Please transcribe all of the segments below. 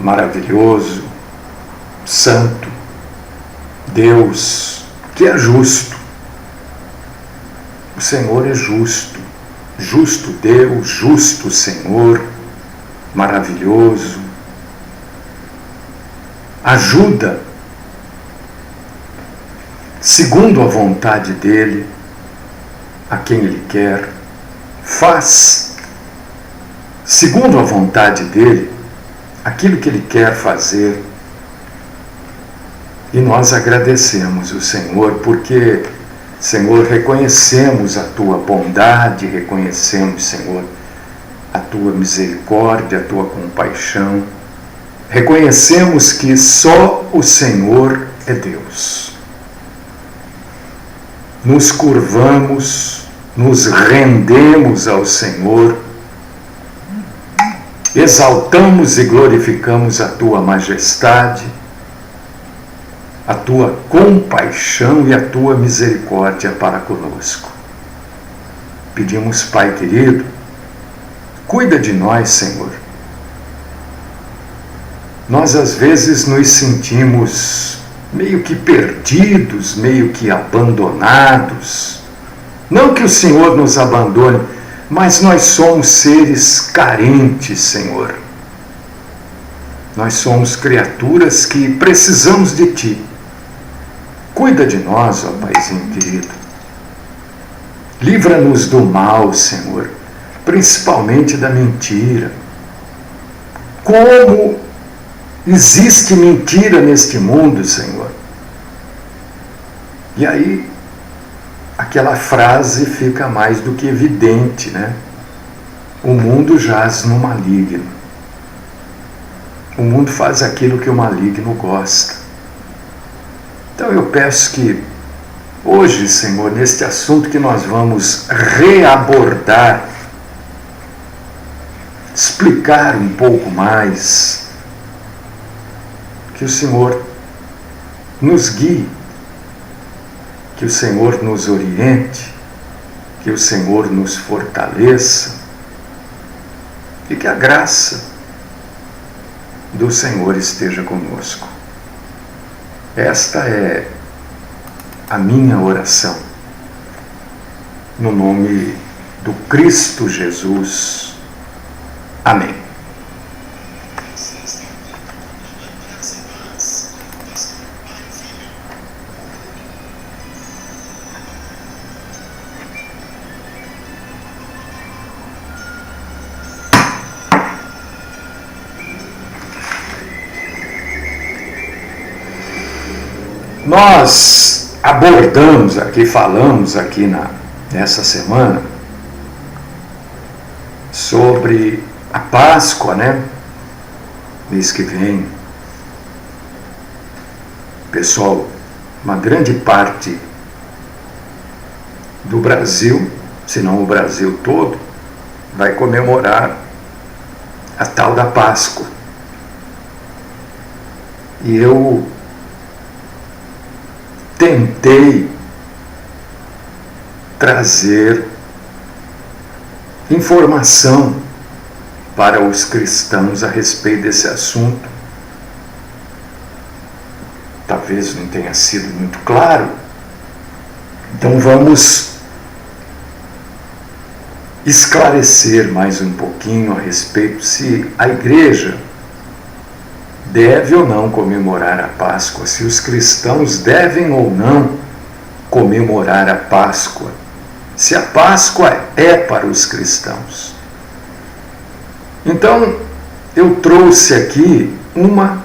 maravilhoso, santo, Deus que é justo. O Senhor é justo, justo Deus, justo Senhor, maravilhoso. Ajuda, segundo a vontade dEle, a quem Ele quer. Faz, segundo a vontade dEle, aquilo que Ele quer fazer. E nós agradecemos o Senhor, porque, Senhor, reconhecemos a Tua bondade, reconhecemos, Senhor, a Tua misericórdia, a Tua compaixão. Reconhecemos que só o Senhor é Deus. Nos curvamos, nos rendemos ao Senhor, exaltamos e glorificamos a Tua majestade, a Tua compaixão e a Tua misericórdia para conosco. Pedimos, Pai querido, cuida de nós, Senhor. Nós às vezes nos sentimos meio que perdidos, meio que abandonados. Não que o Senhor nos abandone, mas nós somos seres carentes, Senhor. Nós somos criaturas que precisamos de Ti. Cuida de nós, ó Paizinho querido. Livra-nos do mal, Senhor, principalmente da mentira. Como existe mentira neste mundo, Senhor? E aí, aquela frase fica mais do que evidente, né? O mundo jaz no maligno. O mundo faz aquilo que o maligno gosta. Então eu peço que hoje, Senhor, neste assunto que nós vamos reabordar, explicar um pouco mais, que o Senhor nos guie, que o Senhor nos oriente, que o Senhor nos fortaleça e que a graça do Senhor esteja conosco. Esta é a minha oração, no nome do Cristo Jesus. Amém. Nós abordamos aqui, falamos aqui nessa semana sobre a Páscoa, né? Mês que vem. Pessoal, uma grande parte do Brasil, se não o Brasil todo, vai comemorar a tal da Páscoa. E eu tentei trazer informação para os cristãos a respeito desse assunto. Talvez não tenha sido muito claro. Então vamos esclarecer mais um pouquinho a respeito se a igreja deve ou não comemorar a Páscoa, se os cristãos devem ou não comemorar a Páscoa, se a Páscoa é para os cristãos. Então, eu trouxe aqui 1,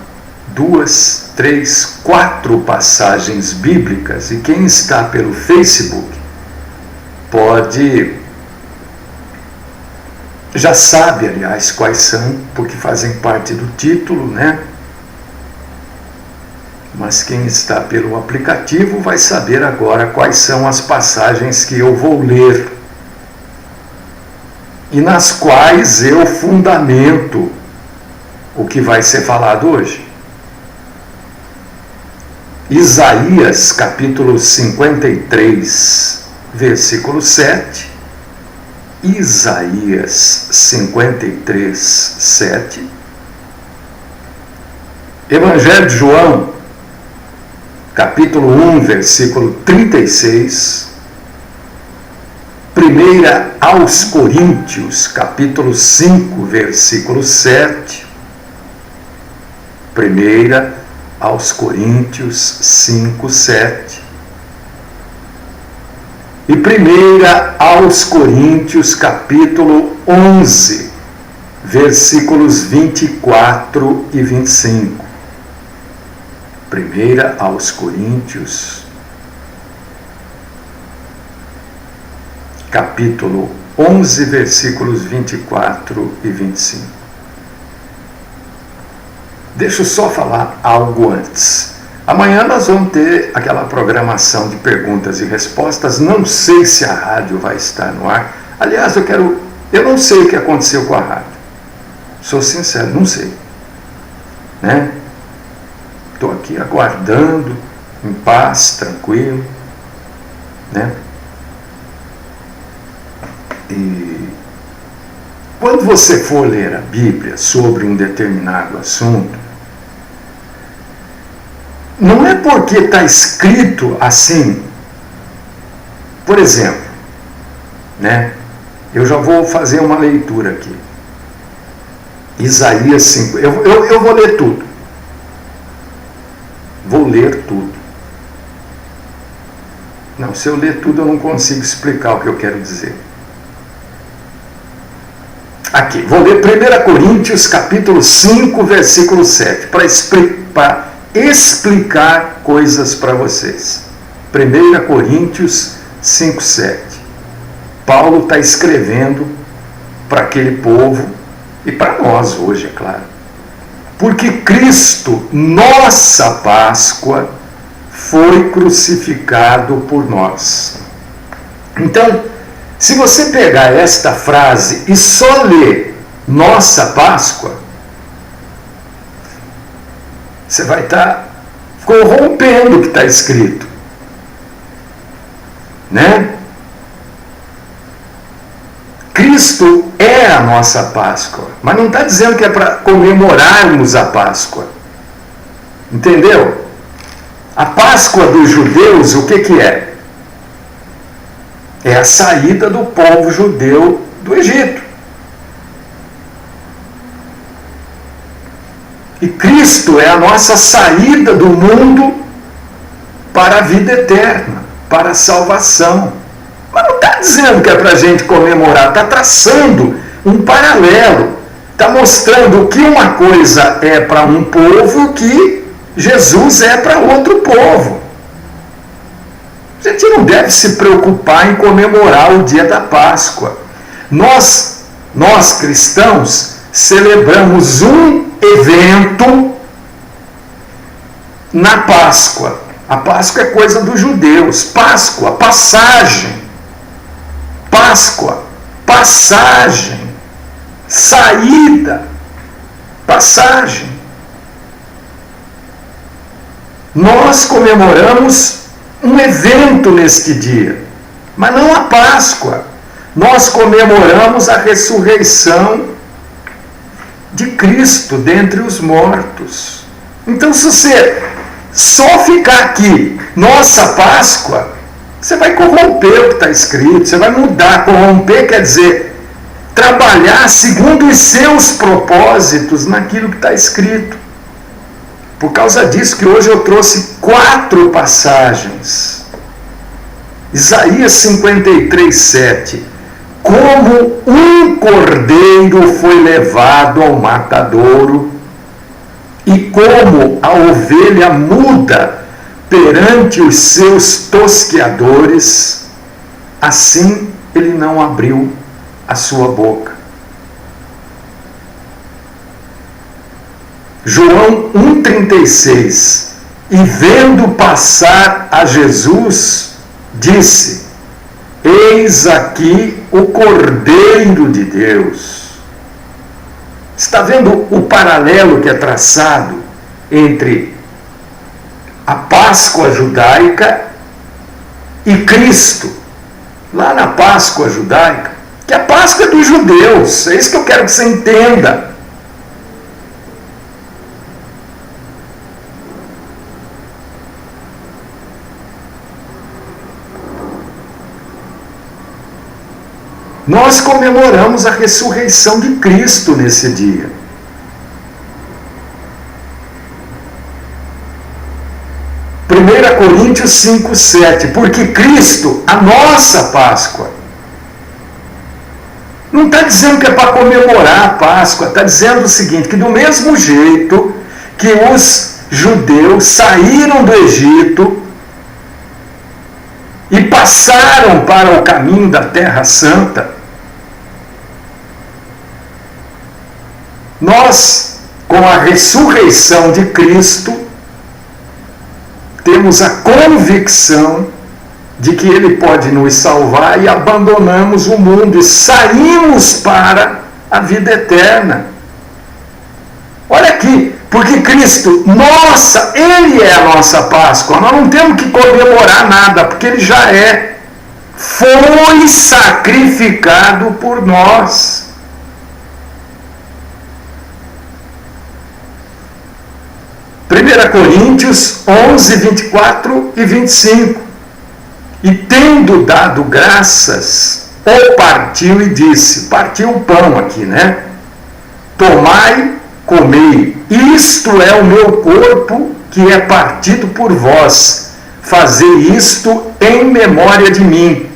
2, 3, 4 passagens bíblicas, e quem está pelo Facebook já sabe, aliás, quais são, porque fazem parte do título, né? Mas quem está pelo aplicativo vai saber agora quais são as passagens que eu vou ler e nas quais eu fundamento o que vai ser falado hoje. Isaías capítulo 53, versículo 7. Isaías 53, 7. Evangelho de João, capítulo 1, versículo 36. 1 aos Coríntios, capítulo 5, versículo 7. 1 aos Coríntios 5, 7. E 1 aos Coríntios, capítulo 11, versículos 24 e 25. 1 aos Coríntios, capítulo 11, versículos 24 e 25. Deixa eu só falar algo antes. Amanhã nós vamos ter aquela programação de perguntas e respostas. Não sei se a rádio vai estar no ar. Aliás, eu não sei o que aconteceu com a rádio. Sou sincero, não sei. Né? Estou aqui aguardando, em paz, tranquilo. Né? E quando você for ler a Bíblia sobre um determinado assunto, não é porque está escrito assim. Por exemplo, né? Eu já vou fazer uma leitura aqui. Isaías 5. Eu vou ler tudo. Vou ler tudo. Não, se eu ler tudo eu não consigo explicar o que eu quero dizer. Aqui, vou ler 1 Coríntios capítulo 5, versículo 7, para explicar coisas para vocês. 1 Coríntios 5, 7. Paulo está escrevendo para aquele povo e para nós hoje, é claro. Porque Cristo, nossa Páscoa, foi crucificado por nós. Então, se você pegar esta frase e só ler nossa Páscoa, você vai estar corrompendo o que está escrito. Né? Cristo é a nossa Páscoa, mas não está dizendo que é para comemorarmos a Páscoa. Entendeu? A Páscoa dos judeus, o que é? É a saída do povo judeu do Egito. E Cristo é a nossa saída do mundo para a vida eterna, para a salvação. Mas não está dizendo que é para a gente comemorar, está traçando um paralelo. Está mostrando o que uma coisa é para um povo que Jesus é para outro povo. A gente não deve se preocupar em comemorar o dia da Páscoa. Nós cristãos, celebramos um evento na Páscoa. A Páscoa é coisa dos judeus. Páscoa, passagem. Páscoa, passagem. Saída, passagem. Nós comemoramos um evento neste dia, mas não a Páscoa. Nós comemoramos a ressurreição de Cristo dentre os mortos. Então, se você só ficar aqui, nossa Páscoa, você vai corromper o que está escrito, você vai mudar. Corromper quer dizer trabalhar segundo os seus propósitos naquilo que está escrito. Por causa disso que hoje eu trouxe 4 passagens. Isaías 53, 7. Como um cordeiro foi levado ao matadouro, e como a ovelha muda perante os seus tosqueadores, assim ele não abriu a sua boca. João 1,36. E vendo passar a Jesus, disse: Eis aqui o Cordeiro de Deus. Está vendo o paralelo que é traçado entre a Páscoa judaica e Cristo? Lá na Páscoa judaica, que a Páscoa é dos judeus, é isso que eu quero que você entenda. Nós comemoramos a ressurreição de Cristo nesse dia. Primeira Coríntios 5:7, porque Cristo, a nossa Páscoa. Não está dizendo que é para comemorar a Páscoa, está dizendo o seguinte, que do mesmo jeito que os judeus saíram do Egito e passaram para o caminho da Terra Santa, nós, com a ressurreição de Cristo, temos a convicção de que Ele pode nos salvar e abandonamos o mundo e saímos para a vida eterna. Olha aqui, porque Cristo, Ele é a nossa Páscoa. Nós não temos que comemorar nada, porque Ele já é. Foi sacrificado por nós. Primeira Coríntios 11, 24 e 25. E tendo dado graças, o partiu e disse, partiu o pão aqui, né? Tomai, comei, isto é o meu corpo que é partido por vós, fazei isto em memória de mim.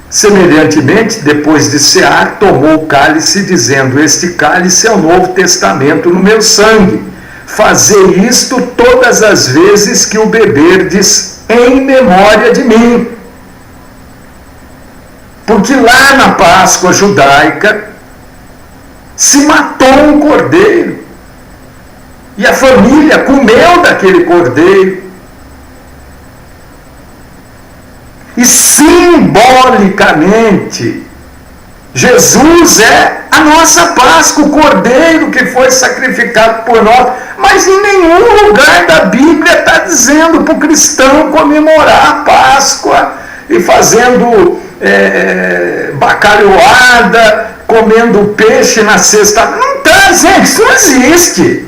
Semelhantemente, depois de cear, tomou o cálice, dizendo, este cálice é o Novo Testamento no meu sangue. Fazei isto todas as vezes que o beberdes em memória de mim. Porque lá na Páscoa judaica se matou um cordeiro e a família comeu daquele cordeiro. E simbolicamente, Jesus é a nossa Páscoa, o cordeiro que foi sacrificado por nós. Mas em nenhum lugar da Bíblia está dizendo para o cristão comemorar a Páscoa e fazendo bacalhoada, comendo peixe na sexta. Não está, gente, isso não existe.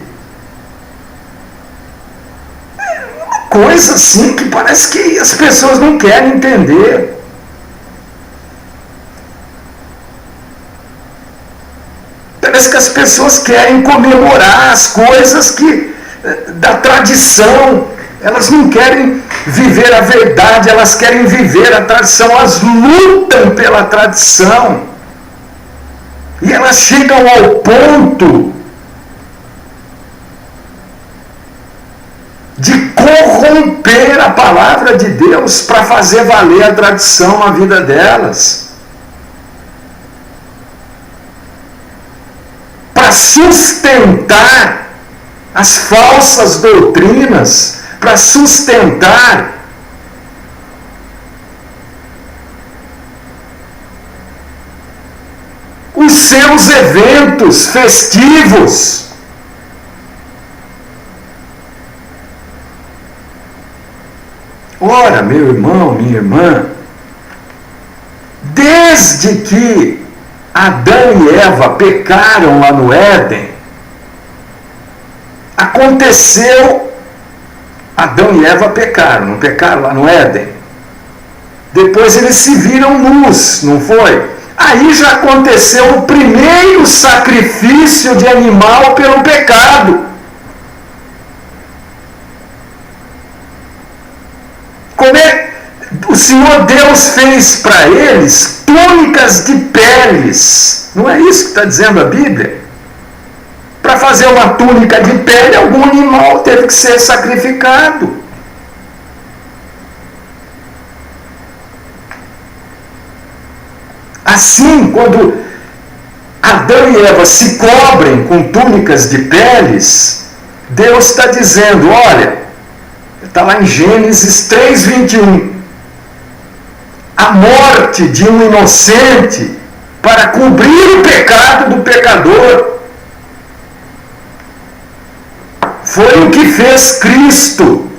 É uma coisa assim que parece que as pessoas não querem entender. Parece que as pessoas querem comemorar as coisas da tradição. Elas não querem viver a verdade, elas querem viver a tradição. Elas lutam pela tradição. E elas chegam ao ponto de corromper a palavra de Deus para fazer valer a tradição na vida delas. Para sustentar as falsas doutrinas, para sustentar os seus eventos festivos. Ora, meu irmão, minha irmã, desde que Adão e Eva pecaram lá no Éden, aconteceu. Adão e Eva pecaram, não pecaram lá no Éden? Depois eles se viram nus, não foi? Aí já aconteceu o primeiro sacrifício de animal pelo pecado. Como é? O Senhor Deus fez para eles túnicas de peles. Não é isso que está dizendo a Bíblia? Para fazer uma túnica de pele, algum animal teve que ser sacrificado. Assim, quando Adão e Eva se cobrem com túnicas de peles, Deus está dizendo, olha, está lá em Gênesis 3:21, a morte de um inocente para cobrir o pecado do pecador. Foi o que fez Cristo.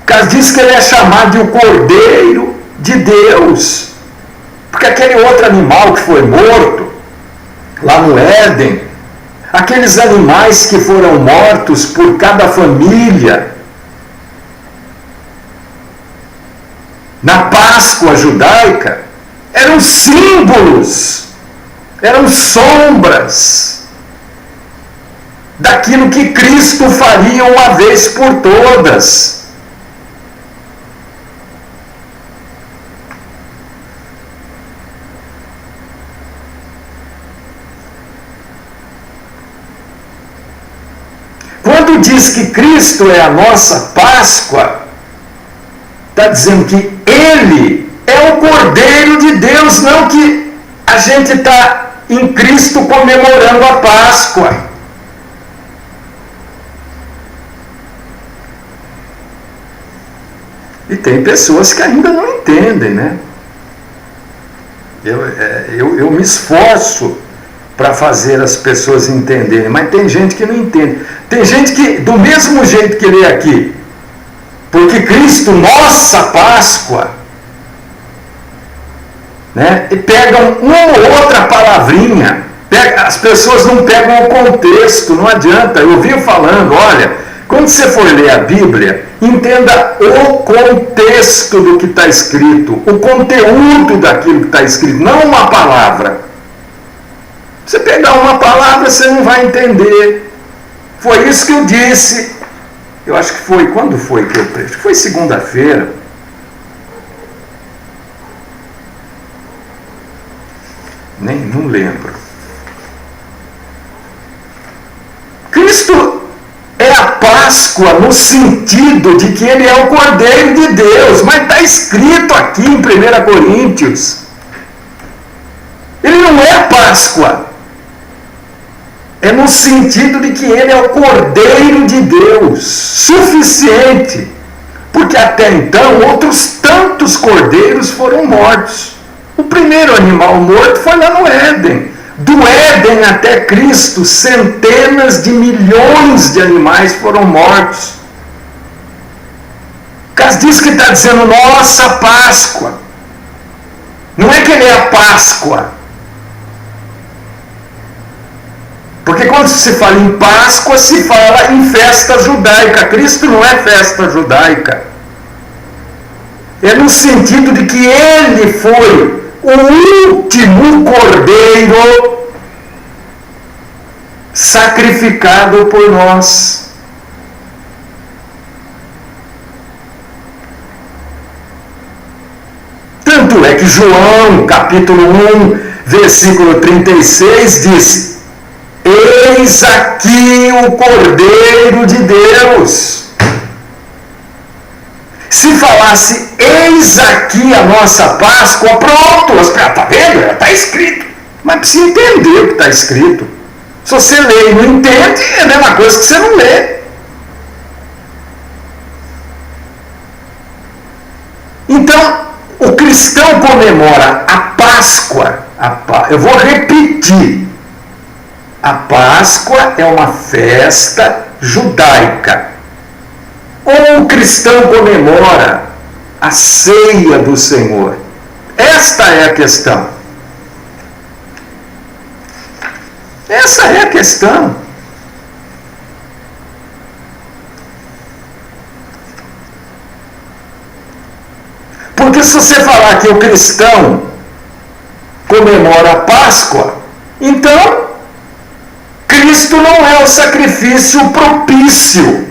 Porque diz que ele é chamado de o Cordeiro de Deus. Porque aquele outro animal que foi morto, lá no Éden, aqueles animais que foram mortos por cada família, na Páscoa judaica, eram símbolos, eram sombras daquilo que Cristo faria uma vez por todas. Quando diz que Cristo é a nossa Páscoa, está dizendo que Ele é o Cordeiro de Deus, não que a gente está em Cristo comemorando a Páscoa. E tem pessoas que ainda não entendem, né? Eu me esforço para fazer as pessoas entenderem, mas tem gente que não entende. Tem gente que, do mesmo jeito que lê aqui, porque Cristo, nossa Páscoa, né? E pegam uma ou outra palavrinha, as pessoas não pegam o contexto, não adianta. Eu vivo falando, olha, quando você for ler a Bíblia, entenda o contexto do que está escrito, o conteúdo daquilo que está escrito, não uma palavra. Você pegar uma palavra, você não vai entender. Foi isso que eu disse. Eu acho que foi, quando foi que eu preguei? Foi segunda-feira. Não lembro. Cristo é a Páscoa no sentido de que Ele é o Cordeiro de Deus, mas está escrito aqui em 1 Coríntios. Ele não é a Páscoa. É no sentido de que Ele é o Cordeiro de Deus, suficiente, porque até então outros tantos cordeiros foram mortos. O primeiro animal morto foi lá no Éden. Do Éden até Cristo, centenas de milhões de animais foram mortos. Por causa disso que está dizendo nossa Páscoa. Não é que Ele é a Páscoa. Porque quando se fala em Páscoa, se fala em festa judaica. Cristo não é festa judaica. É no sentido de que Ele foi o último cordeiro sacrificado por nós. Tanto é que João, capítulo 1, versículo 36, diz: eis aqui o Cordeiro de Deus. Se falasse, eis aqui a nossa Páscoa, pronto, está vendo? Está escrito. Mas precisa entender o que está escrito. Se você lê e não entende, é a mesma coisa que você não lê. Então, o cristão comemora a Páscoa. Eu vou repetir. A Páscoa é uma festa judaica. Ou o cristão comemora a ceia do Senhor? Esta é a questão. Essa é a questão. Porque se você falar que o cristão comemora a Páscoa, então Cristo não é o sacrifício propício.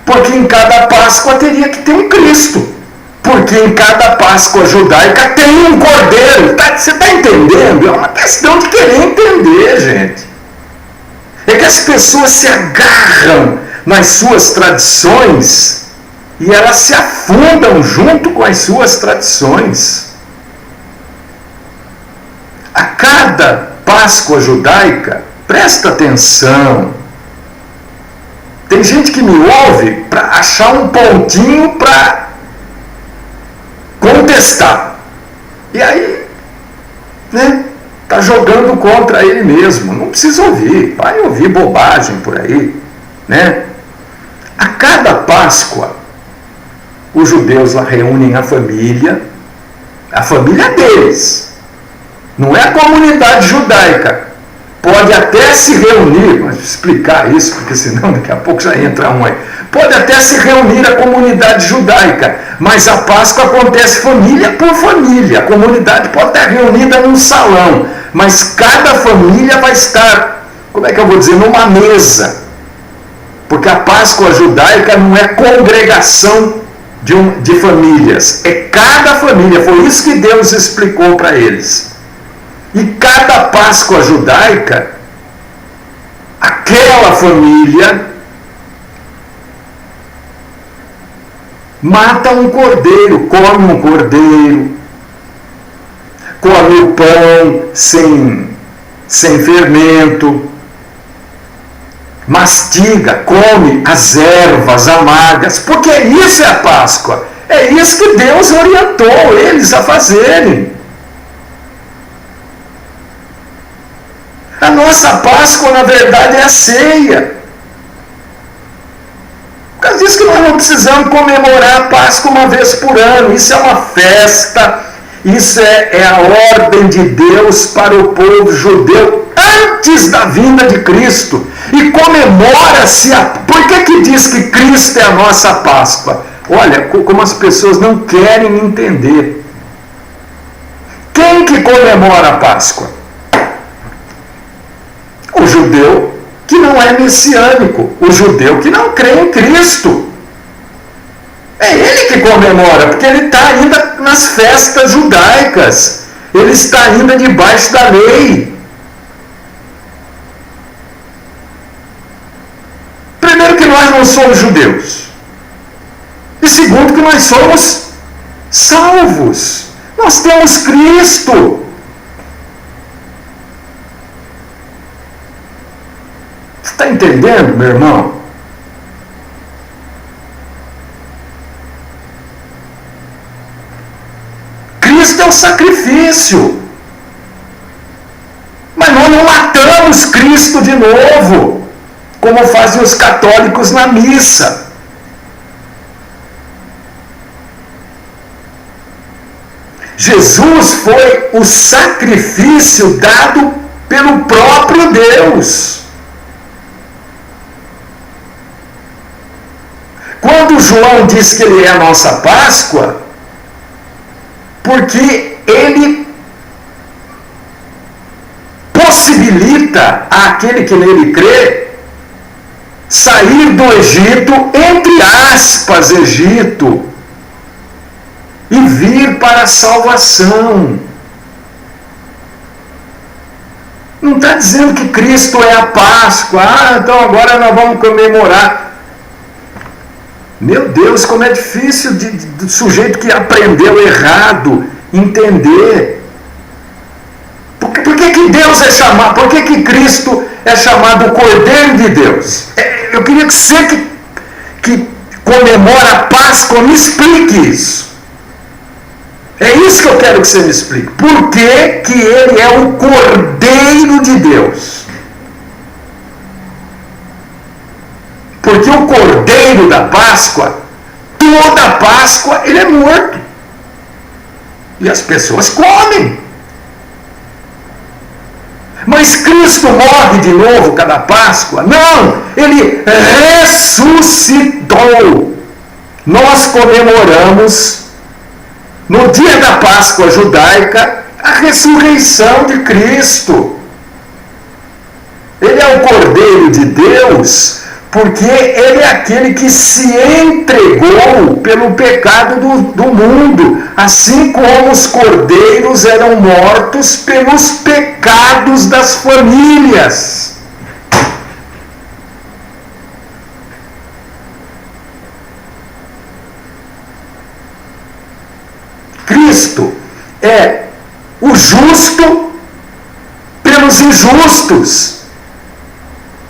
Porque em cada Páscoa teria que ter um Cristo. Porque em cada Páscoa judaica tem um cordeiro. Você está entendendo? É uma questão de querer entender, gente. É que as pessoas se agarram nas suas tradições e elas se afundam junto com as suas tradições. A cada Páscoa judaica, presta atenção. Tem gente que me ouve para achar um pontinho para contestar. E aí, né, tá jogando contra ele mesmo. Não precisa ouvir, vai ouvir bobagem por aí, né? A cada Páscoa, os judeus lá reúnem a família deles. Não é a comunidade judaica. Pode até se reunir, mas explicar isso, porque senão daqui a pouco já entra um aí. Pode até se reunir a comunidade judaica, mas a Páscoa acontece família por família. A comunidade pode estar reunida num salão, mas cada família vai estar, como é que eu vou dizer, numa mesa. Porque a Páscoa judaica não é congregação de famílias, é cada família. Foi isso que Deus explicou para eles. E cada Páscoa judaica, aquela família mata um cordeiro, come um cordeiro, come o pão sem fermento, mastiga, come as ervas amargas, porque isso é a Páscoa. É isso que Deus orientou eles a fazerem. A nossa Páscoa, na verdade, é a ceia. Por causa disso que nós não precisamos comemorar a Páscoa uma vez por ano. Isso é uma festa. Isso é a ordem de Deus para o povo judeu antes da vinda de Cristo. E comemora-se Por que diz que Cristo é a nossa Páscoa? Olha, como as pessoas não querem entender. Quem que comemora a Páscoa? O judeu que não é messiânico, o judeu que não crê em Cristo. É ele que comemora, porque ele está ainda nas festas judaicas, ele está ainda debaixo da lei. Primeiro, que nós não somos judeus, e segundo, que nós somos salvos, nós temos Cristo. Está entendendo, meu irmão? Cristo é o sacrifício. Mas nós não matamos Cristo de novo, como fazem os católicos na missa. Jesus foi o sacrifício dado pelo próprio Deus. Quando João diz que ele é a nossa Páscoa, porque ele possibilita àquele que nele crê sair do Egito, entre aspas, Egito, e vir para a salvação. Não está dizendo que Cristo é a Páscoa. Então agora nós vamos comemorar. Meu Deus, como é difícil do sujeito que aprendeu errado entender. Por que Deus é chamado? Por que Cristo é chamado o Cordeiro de Deus? Eu queria que você que comemora a Páscoa me explique isso. É isso que eu quero que você me explique. Por que ele é o Cordeiro de Deus? Porque o Cordeiro da Páscoa, toda a Páscoa, ele é morto. E as pessoas comem. Mas Cristo morre de novo cada Páscoa? Não, ele ressuscitou. Nós comemoramos, no dia da Páscoa judaica, a ressurreição de Cristo. Ele é o Cordeiro de Deus, porque ele é aquele que se entregou pelo pecado do mundo, assim como os cordeiros eram mortos pelos pecados das famílias. Cristo é o justo pelos injustos.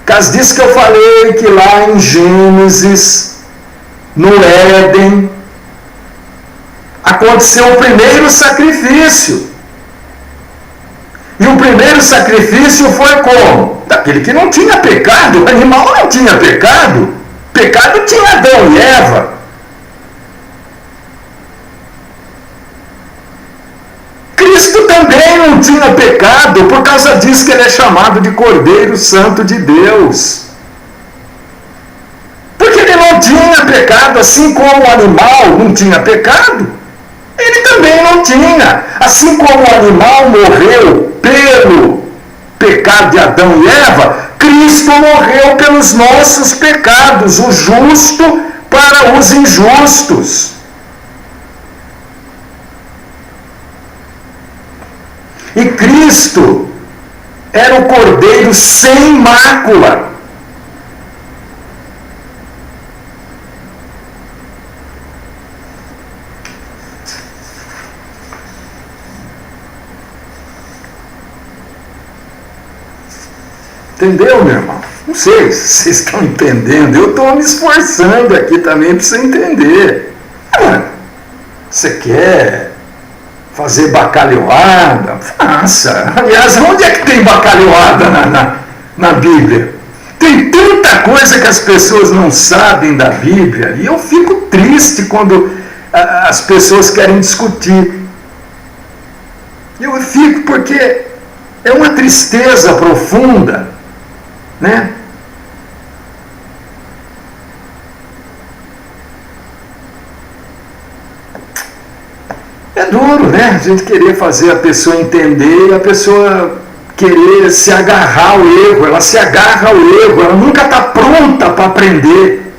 Caso disso que eu falei, que lá em Gênesis, no Éden, aconteceu o primeiro sacrifício. E o primeiro sacrifício foi como? Daquele que não tinha pecado. O animal não tinha pecado. Pecado tinha Adão e Eva. Cristo também não tinha pecado, por causa disso que ele é chamado de Cordeiro Santo de Deus. Porque ele não não tinha pecado, assim como o animal não tinha pecado, ele também não tinha. Assim como o animal morreu pelo pecado de Adão e Eva, Cristo morreu pelos nossos pecados, o justo para os injustos. E Cristo era o Cordeiro sem mácula. Entendeu, meu irmão? Não sei se vocês estão entendendo. Eu estou me esforçando aqui também para você entender. Você quer fazer bacalhoada? Faça. Aliás, onde é que tem bacalhoada na Bíblia? Tem tanta coisa que as pessoas não sabem da Bíblia. E eu fico triste quando as pessoas querem discutir. Eu fico porque é uma tristeza profunda, né? É duro, né? A gente querer fazer a pessoa entender e a pessoa querer se agarrar ao erro. Ela se agarra ao erro, ela nunca está pronta para aprender.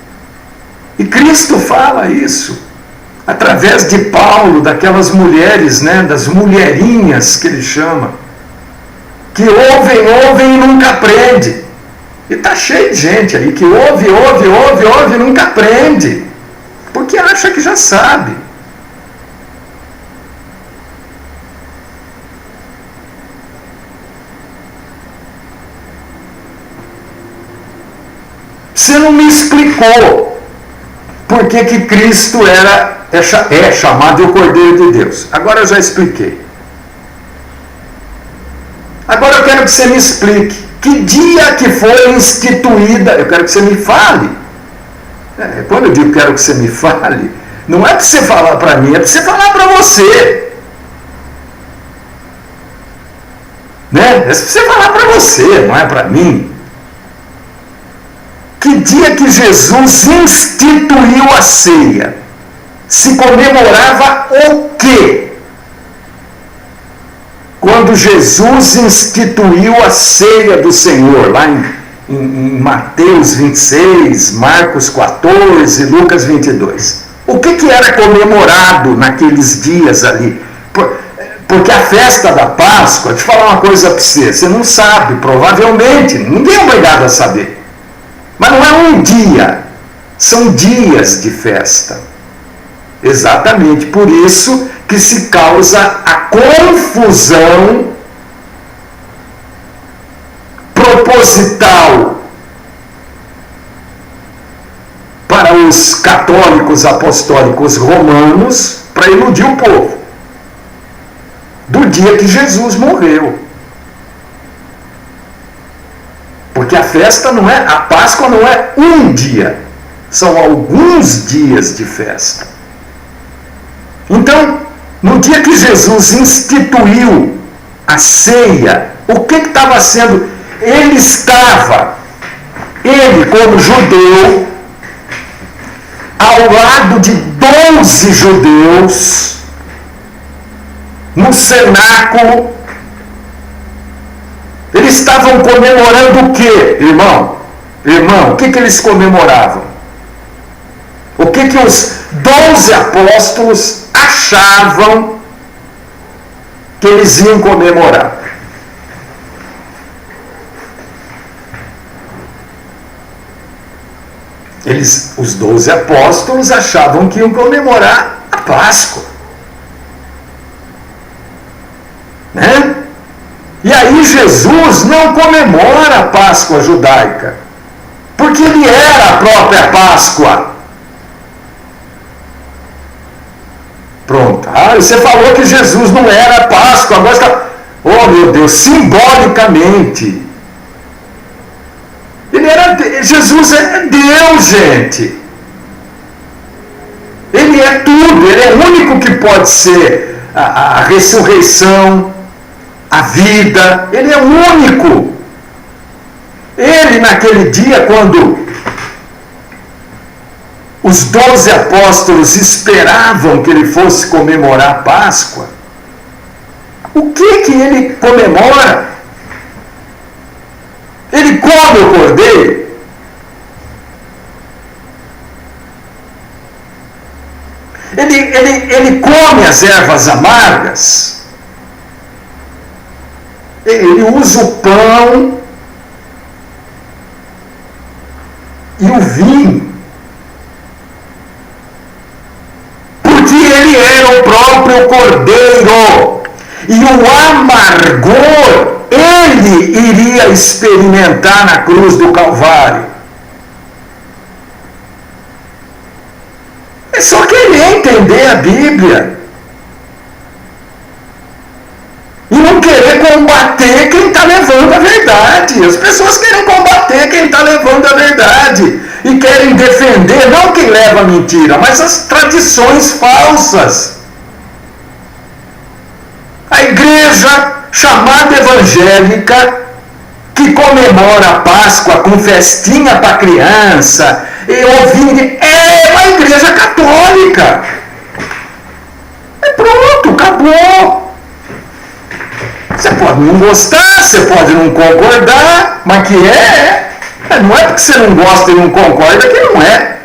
E Cristo fala isso através de Paulo, daquelas mulheres, né? Das mulherinhas que ele chama, que ouvem e nunca aprende. E está cheio de gente aí que ouve e nunca aprende, porque acha que já sabe. Você não me explicou por que Cristo é chamado de o Cordeiro de Deus. Agora eu já expliquei. Agora eu quero que você me explique. Que dia que foi instituída? Eu quero que você me fale. Quando eu digo quero que você me fale, não é para você falar para mim, é para você falar para você. Né? É para você falar para você, não é para mim. Que dia que Jesus instituiu a ceia? Se comemorava o quê? Quando Jesus instituiu a ceia do Senhor, lá em Mateus 26, Marcos 14, Lucas 22. O que era comemorado naqueles dias ali? Porque a festa da Páscoa, deixa eu falar uma coisa para você não sabe, provavelmente, ninguém é obrigado a saber. Mas não é um dia, são dias de festa. Exatamente por isso que se causa a confusão proposital para os católicos apostólicos romanos, para iludir o povo, do dia que Jesus morreu. Porque a festa não é, a Páscoa não é um dia, são alguns dias de festa. Então, no dia que Jesus instituiu a ceia, o que estava sendo? Ele como judeu, ao lado de 12 judeus, no cenáculo. Eles estavam comemorando o quê, irmão? Irmão, o que eles comemoravam? O que os 12 apóstolos achavam que eles iam comemorar? Os 12 apóstolos achavam que iam comemorar a Páscoa. Né? E aí Jesus não comemora a Páscoa judaica, porque ele era a própria Páscoa. Pronto. Você falou que Jesus não era a Páscoa, agora está... Oh meu Deus, simbolicamente. Jesus é Deus, gente. Ele é tudo, ele é o único que pode ser a ressurreição, a vida, ele é o único. Ele naquele dia, quando os 12 apóstolos esperavam que ele fosse comemorar a Páscoa, o que ele comemora? Ele come o cordeiro? Ele come as ervas amargas? Ele usa o pão e o vinho, porque ele era o próprio cordeiro, e o amargor ele iria experimentar na cruz do Calvário. É só querer entender a Bíblia e não querer combater quem está levando a verdade. As pessoas querem combater quem está levando a verdade e querem defender não quem leva a mentira, mas as tradições falsas. A igreja chamada evangélica, que comemora a Páscoa com festinha para criança, e ouvindo, é uma igreja católica. É pronto, acabou. Você pode não gostar, você pode não concordar, mas que não é porque você não gosta e não concorda que não é.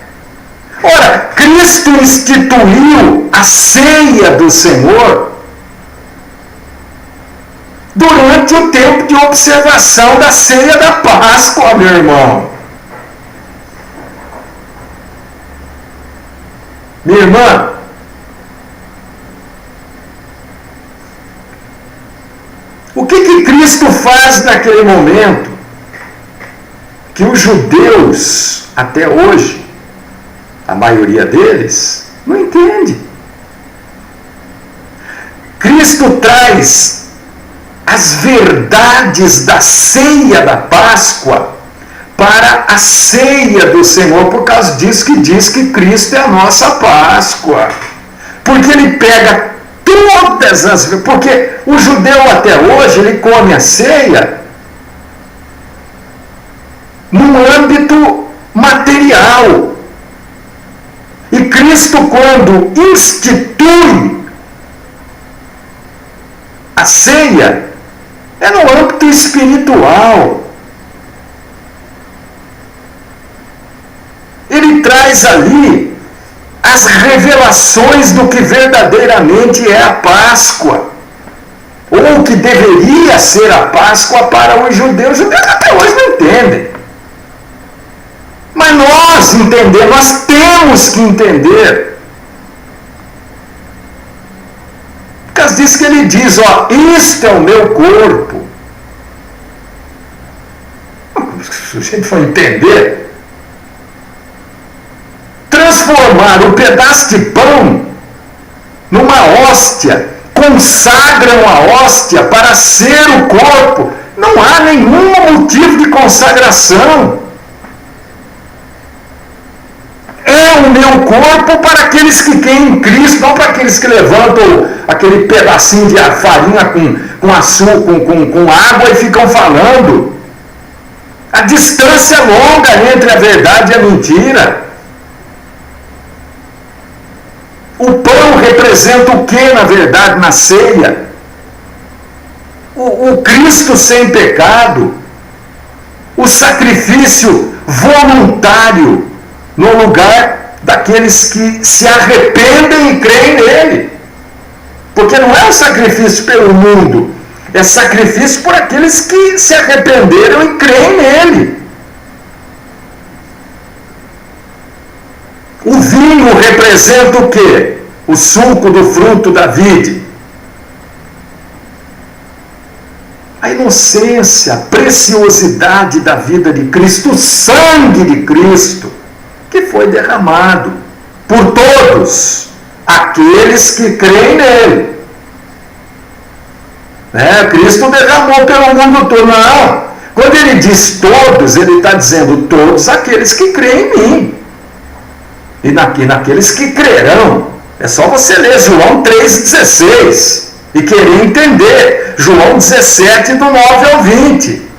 Ora, Cristo instituiu a ceia do Senhor durante o tempo de observação da ceia da Páscoa, meu irmão. Minha irmã, o que Cristo faz naquele momento que os judeus, até hoje, a maioria deles, não entende? Cristo traz as verdades da ceia da Páscoa para a ceia do Senhor, por causa disso que diz que Cristo é a nossa Páscoa. Porque ele pega todas as... Porque o judeu até hoje, ele come a ceia no âmbito material. E Cristo, quando institui a ceia, é no âmbito espiritual. Ele traz ali as revelações do que verdadeiramente é a Páscoa, ou o que deveria ser a Páscoa para os judeus. Os judeus até hoje não entendem. Mas nós entendemos, nós temos que entender. Por causa disso que ele diz, isto é o meu corpo. Se a gente for entender, transformar um pedaço de pão numa hóstia, consagram a hóstia para ser o corpo. Não há nenhum motivo de consagração. É o meu corpo para aqueles que creem em Cristo, não para aqueles que levantam aquele pedacinho de farinha com açúcar, com água e ficam falando. A distância é longa entre a verdade e a mentira. O pão representa o que, na verdade, na ceia? O Cristo sem pecado, o sacrifício voluntário no lugar daqueles que se arrependem e creem nele. Porque não é um sacrifício pelo mundo, é sacrifício por aqueles que se arrependeram e creem nele. O vinho representa o quê? O suco do fruto da vide. A inocência, a preciosidade da vida de Cristo, o sangue de Cristo, que foi derramado por todos aqueles que creem nele. Cristo derramou pelo mundo todo. Não, quando ele diz todos, ele está dizendo todos aqueles que creem em mim. E naqueles que crerão. É só você ler João 3,16 e querer entender João 17, do 9 ao 20.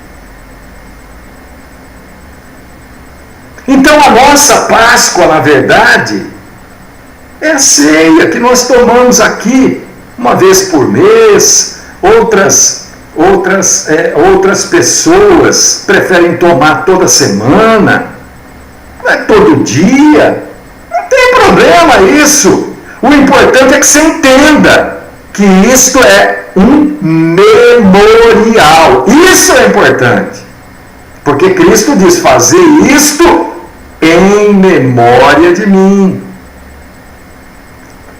Então a nós nossa Páscoa, na verdade, é a ceia que nós tomamos aqui uma vez por mês. Outras pessoas preferem tomar toda semana, não é todo dia. Não tem problema isso. O importante é que você entenda que isto é um memorial. Isso é importante. Porque Cristo diz: fazer isto em memória de mim.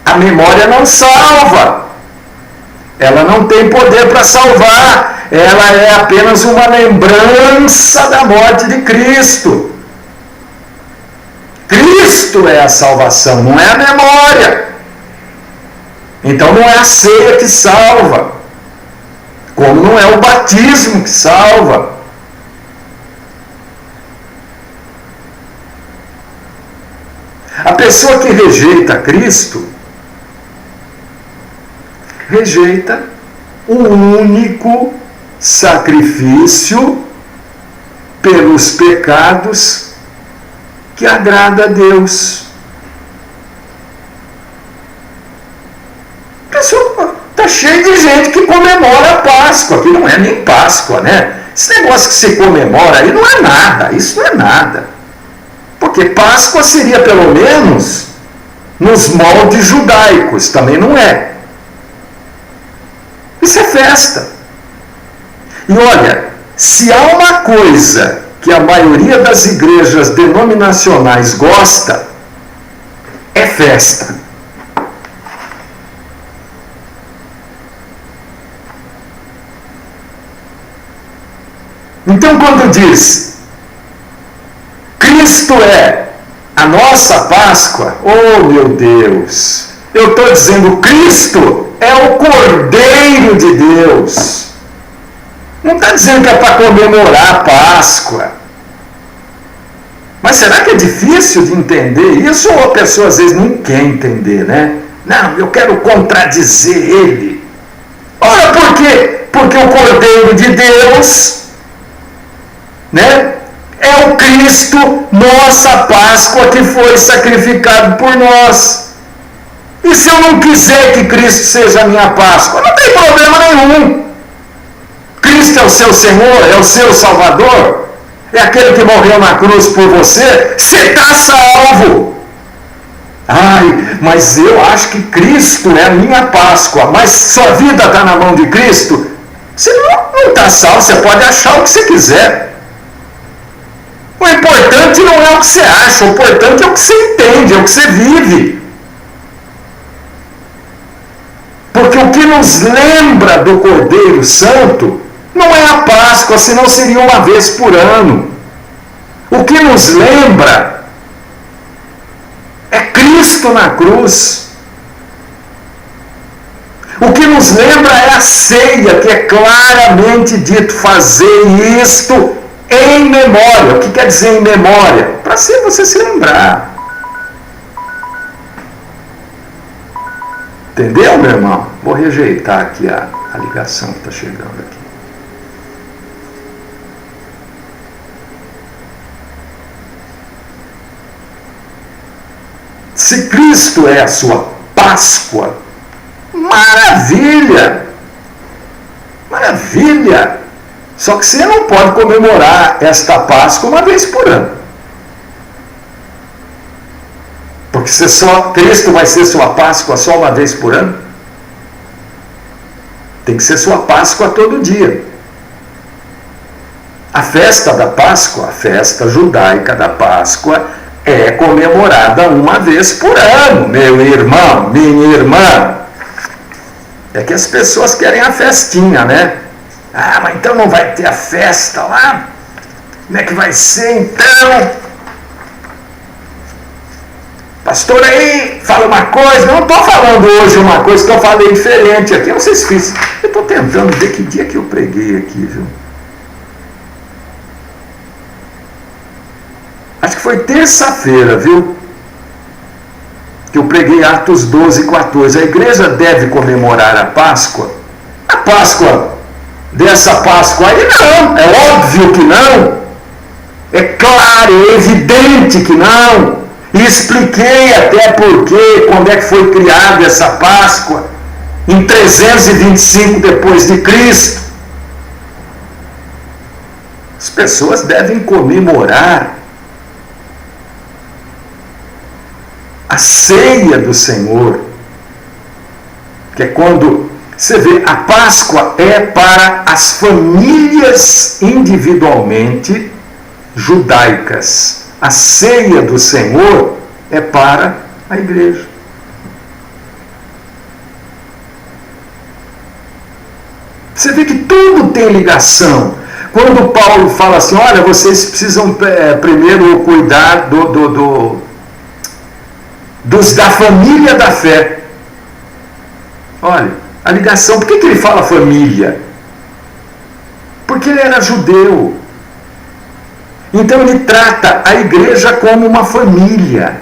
A memória não salva. Ela não tem poder para salvar. Ela é apenas uma lembrança da morte de Cristo. Cristo é a salvação, não é a memória. Então não é a ceia que salva, como não é o batismo que salva. A pessoa que rejeita Cristo, rejeita o único sacrifício pelos pecados que agrada a Deus. Está cheio de gente que comemora a Páscoa, que não é nem Páscoa, né? Esse negócio que se comemora aí não é nada, isso não é nada. Porque Páscoa seria pelo menos nos moldes judaicos, também não é. Isso é festa. E olha, se há uma coisa que a maioria das igrejas denominacionais gosta, é festa. Então, quando diz Cristo é a nossa Páscoa, oh meu Deus, eu estou dizendo Cristo é o Cordeiro de Deus. Não está dizendo que é para comemorar a Páscoa. Mas será que é difícil de entender isso? Ou a pessoa às vezes não quer entender, né? Não, eu quero contradizer ele. Ora, por quê? Porque o Cordeiro de Deus, né, é o Cristo, nossa Páscoa, que foi sacrificado por nós. E se eu não quiser que Cristo seja a minha Páscoa? Não tem problema nenhum. Cristo é o seu Senhor, é o seu Salvador, é aquele que morreu na cruz por você. Você está salvo. Ai, mas eu acho que Cristo é a minha Páscoa, mas sua vida está na mão de Cristo. Você não está salvo, você pode achar o que você quiser. O importante não é o que você acha, o importante é o que você entende, é o que você vive. Porque o que nos lembra do Cordeiro Santo não é a Páscoa, senão seria uma vez por ano. O que nos lembra é Cristo na cruz. O que nos lembra é a ceia, que é claramente dito: fazer isto em memória. O que quer dizer em memória? Para você se lembrar. Entendeu, meu irmão? Vou rejeitar aqui a ligação que está chegando aqui. Se Cristo é a sua Páscoa, maravilha! Maravilha! Só que você não pode comemorar esta Páscoa uma vez por ano. Porque Cristo vai ser sua Páscoa só uma vez por ano? Tem que ser sua Páscoa todo dia. A festa da Páscoa, a festa judaica da Páscoa, é comemorada uma vez por ano, meu irmão, minha irmã. É que as pessoas querem a festinha, né? Ah, mas então não vai ter a festa lá? Como é que vai ser então? Pastor aí, fala uma coisa. Não estou falando hoje uma coisa que eu falei diferente aqui. Eu não sei se fiz. Eu estou tentando ver que dia que eu preguei aqui, viu? Acho que foi terça-feira, viu? Que eu preguei Atos 12, 14. A igreja deve comemorar a Páscoa? A Páscoa, dessa Páscoa aí não. É óbvio que não. É claro, é evidente que não. E expliquei até porque, quando é que foi criada essa Páscoa, em 325 depois de Cristo. As pessoas devem comemorar a ceia do Senhor, que é quando você vê, a Páscoa é para as famílias individualmente judaicas. A ceia do Senhor é para a igreja. Você vê que tudo tem ligação. Quando Paulo fala assim, olha, vocês precisam primeiro cuidar dos da família da fé. Olha, a ligação, por que ele fala família? Porque ele era judeu. Então ele trata a igreja como uma família.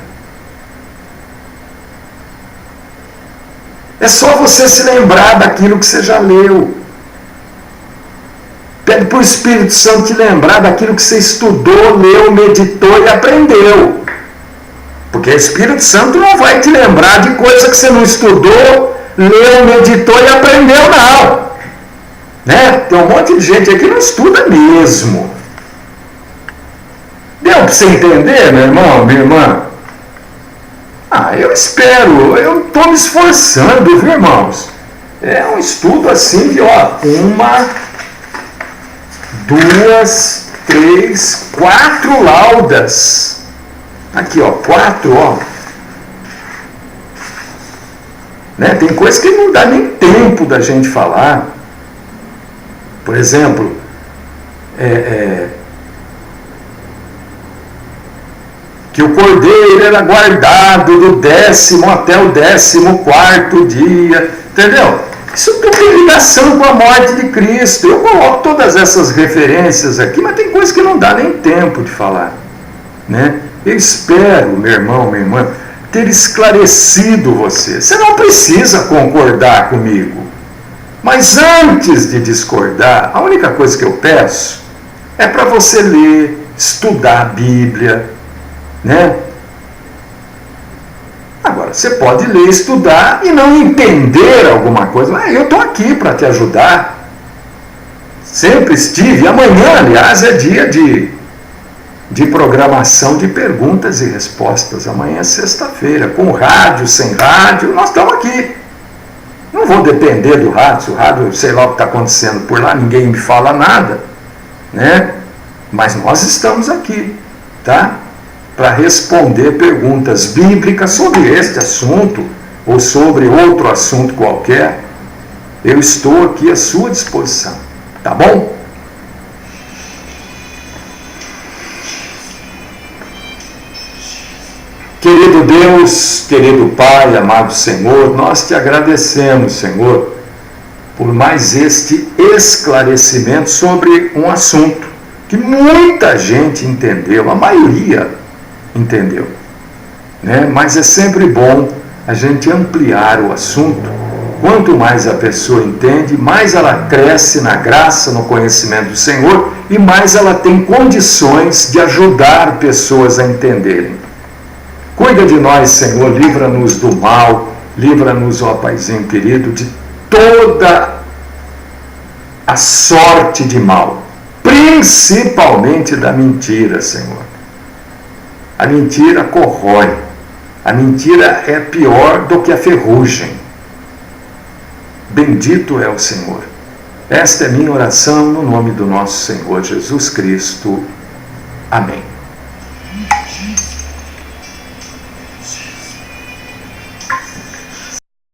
É só você se lembrar daquilo que você já leu. Pede para o Espírito Santo te lembrar daquilo que você estudou, leu, meditou e aprendeu. Porque o Espírito Santo não vai te lembrar de coisa que você não estudou, leu, meditou e aprendeu, não. Né? Tem um monte de gente aqui que não estuda mesmo. Deu para você entender, meu irmão, minha irmã? Eu espero, eu estou me esforçando, viu, irmãos? É um estudo assim de, 1, 2, 3, 4 laudas. Aqui, 4, Né? Tem coisa que não dá nem tempo da gente falar. Por exemplo, que o cordeiro era guardado do 10º até o 14º dia, entendeu? Isso tem ligação com a morte de Cristo. Eu coloco todas essas referências aqui, mas tem coisa que não dá nem tempo de falar, né? Eu espero, meu irmão, minha irmã, ter esclarecido você. Você não precisa concordar comigo, mas antes de discordar, a única coisa que eu peço é para você ler, estudar a Bíblia, né? Agora, você pode ler, estudar e não entender alguma coisa. Eu estou aqui para te ajudar. Sempre estive. Amanhã, aliás, é dia de programação de perguntas e respostas. Amanhã é sexta-feira. Com rádio, sem rádio, nós estamos aqui. Não vou depender do rádio. Se o rádio, sei lá o que está acontecendo por lá, ninguém me fala nada, né? Mas nós estamos aqui, tá? Para responder perguntas bíblicas sobre este assunto ou sobre outro assunto qualquer. Eu estou aqui à sua disposição, tá bom? Querido Deus, querido Pai, amado Senhor, nós te agradecemos, Senhor, por mais este esclarecimento sobre um assunto que muita gente entendeu, a maioria entendeu, né? Mas é sempre bom a gente ampliar o assunto. Quanto mais a pessoa entende, mais ela cresce na graça, no conhecimento do Senhor e mais ela tem condições de ajudar pessoas a entenderem. Cuida de nós, Senhor, livra-nos do mal, livra-nos, ó Paizinho querido, de toda a sorte de mal, principalmente da mentira, Senhor. A mentira corrói. A mentira é pior do que a ferrugem. Bendito é o Senhor. Esta é minha oração no nome do nosso Senhor Jesus Cristo. Amém.